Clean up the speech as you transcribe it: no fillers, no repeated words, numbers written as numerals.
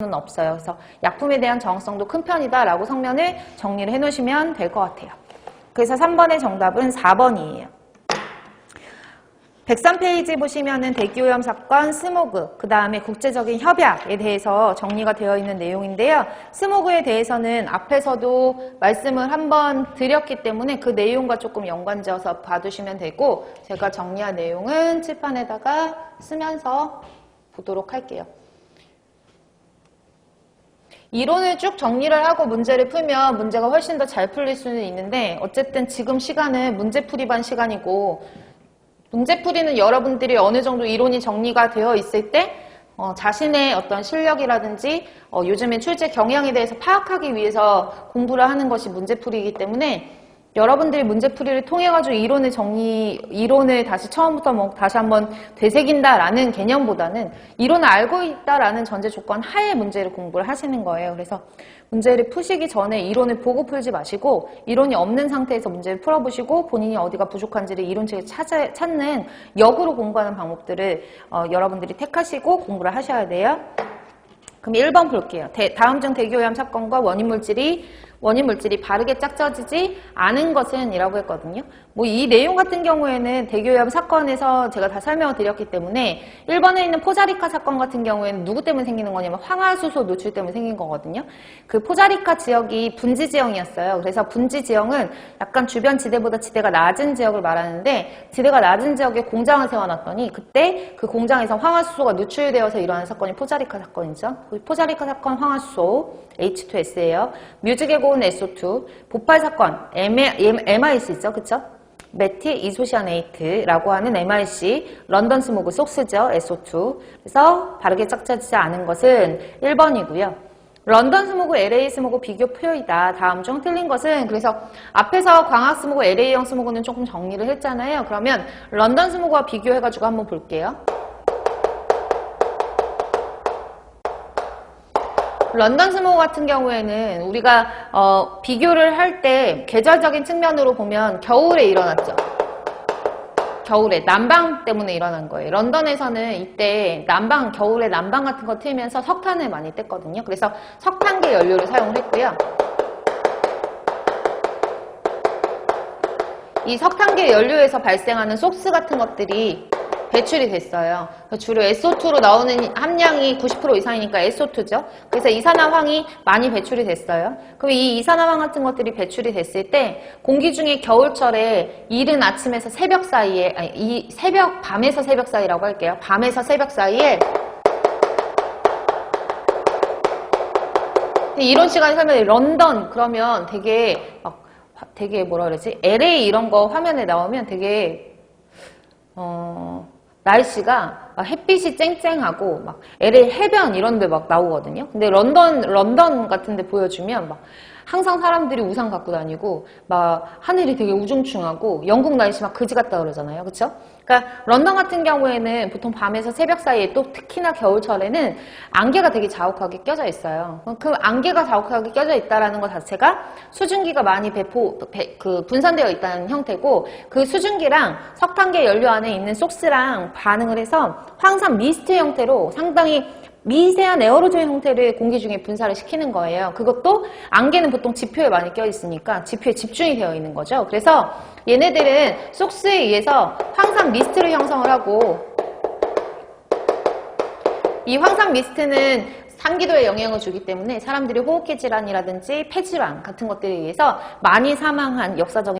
는 없어요. 그래서 약품에 대한 정성도 큰 편이다라고 성면을 정리를 해놓으시면 될 것 같아요. 그래서 3번의 정답은 4번이에요. 103페이지 보시면은 대기오염 사건, 스모그, 그 다음에 국제적인 협약에 대해서 정리가 되어 있는 내용인데요. 스모그에 대해서는 앞에서도 말씀을 한번 드렸기 때문에 그 내용과 조금 연관지어서 봐두시면 되고, 제가 정리한 내용은 칠판에다가 쓰면서 보도록 할게요. 이론을 쭉 정리를 하고 문제를 풀면 문제가 훨씬 더 잘 풀릴 수는 있는데, 어쨌든 지금 시간은 문제풀이반 시간이고, 문제풀이는 여러분들이 어느 정도 이론이 정리가 되어 있을 때 자신의 어떤 실력이라든지 요즘에 출제 경향에 대해서 파악하기 위해서 공부를 하는 것이 문제풀이이기 때문에, 여러분들이 문제풀이를 통해가지고 이론을 다시 처음부터 다시 한번 되새긴다라는 개념보다는 이론을 알고 있다라는 전제 조건 하에 문제를 공부를 하시는 거예요. 그래서 문제를 푸시기 전에 이론을 보고 풀지 마시고, 이론이 없는 상태에서 문제를 풀어보시고 본인이 어디가 부족한지를 이론책에 찾는 역으로 공부하는 방법들을 여러분들이 택하시고 공부를 하셔야 돼요. 그럼 1번 볼게요. 다음 중 대기오염 사건과 원인 물질이 바르게 짝져지지 않은 것은 이라고 했거든요. 뭐 이 내용 같은 경우에는 대기오염 사건에서 제가 다 설명을 드렸기 때문에, 1번에 있는 포자리카 사건 같은 경우에는 누구 때문에 생기는 거냐면 황화수소 노출 때문에 생긴 거거든요. 그 포자리카 지역이 분지 지형이었어요. 그래서 분지 지형은 약간 주변 지대보다 지대가 낮은 지역을 말하는데, 지대가 낮은 지역에 공장을 세워놨더니 그때 그 공장에서 황화수소가 노출되어서 일어난 사건이 포자리카 사건이죠. 포자리카 사건 황화수소 H2S예요. 뮤즈계고온 SO2, 보팔 사건 MIC 있죠, 그쵸? 메틸 이소시아네이트라고 하는 MIC, 런던 스모그 속스죠, SO2. 그래서 바르게 짝져지지 않은 것은 1번이고요. 런던 스모그, LA 스모그 비교 표이다. 다음 중 틀린 것은, 그래서 앞에서 광학 스모그, LA형 스모그는 조금 정리를 했잖아요. 그러면 런던 스모그와 비교해가지고 한번 볼게요. 런던 스모그 같은 경우에는 우리가 비교를 할 때 계절적인 측면으로 보면 겨울에 일어났죠. 겨울에 난방 때문에 일어난 거예요. 런던에서는 이때 겨울에 난방 같은 거 틀면서 석탄을 많이 뗐거든요. 그래서 석탄계 연료를 사용을 했고요. 이 석탄계 연료에서 발생하는 속스 같은 것들이 배출이 됐어요. 주로 SO2로 나오는 함량이 90% 이상이니까 SO2죠. 그래서 이산화황이 많이 배출이 됐어요. 그럼 이 이산화황 같은 것들이 배출이 됐을 때 공기 중에 겨울철에 이른 아침에서 새벽 사이에, 밤에서 새벽 사이라고 할게요. 밤에서 새벽 사이에 이런 시간에 설명해. 런던 그러면 되게 뭐라 그러지? LA 이런 거 화면에 나오면 되게 날씨가 햇빛이 쨍쨍하고 막 LA 해변 이런 데 막 나오거든요. 근데 런던 같은 데 보여주면 막 항상 사람들이 우산 갖고 다니고 막 하늘이 되게 우중충하고 영국 날씨 막 그지 같다 그러잖아요. 그쵸? 그러니까 런던 같은 경우에는 보통 밤에서 새벽 사이에, 또 특히나 겨울철에는 안개가 되게 자욱하게 껴져 있어요. 그 안개가 자욱하게 껴져 있다는 것 자체가 수증기가 많이 분산되어 있다는 형태고, 그 수증기랑 석탄계 연료 안에 있는 속스랑 반응을 해서 황산 미스트 형태로 상당히 미세한 에어로졸 형태를 공기 중에 분사를 시키는 거예요. 그것도 안개는 보통 지표에 많이 껴있으니까 지표에 집중이 되어 있는 거죠. 그래서 얘네들은 속스에 의해서 황산 미스트를 형성을 하고, 이 황산 미스트는 상기도에 영향을 주기 때문에 사람들이 호흡기 질환이라든지 폐질환 같은 것들에 의해서 많이 사망한 역사적인